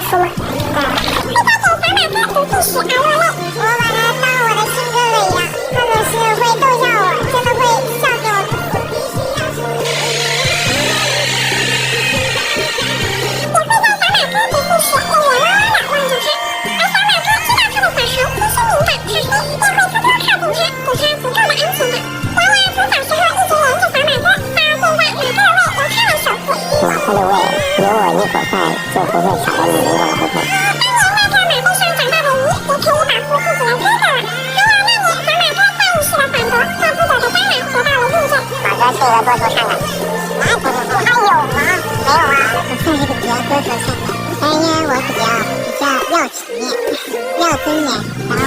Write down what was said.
书吗？会发给小马哥读故事而落泪。我把它当我的新歌了一样，或者是会逗笑我，真的会笑给我看。也会在小马哥读故事令我牢牢地望着他，而小马哥知道他的小孩必须明白他说，便会偷偷靠近他，给他足够的安全感。娃娃从小时候一直黏着小马哥，到现在马克的胃由他来守护。马克的胃有我一口饭就不会少了你一碗胡同。当年那条马背上长大的鱼也可以保护自己的哥哥了。还有那年小马哥下意识的反驳，做不得的蟑螂得到了印证。马哥去额多图看看。哎，你还有吗？没有啊，我算是个比较多愁善感。当然我比较要体面，要尊严，然后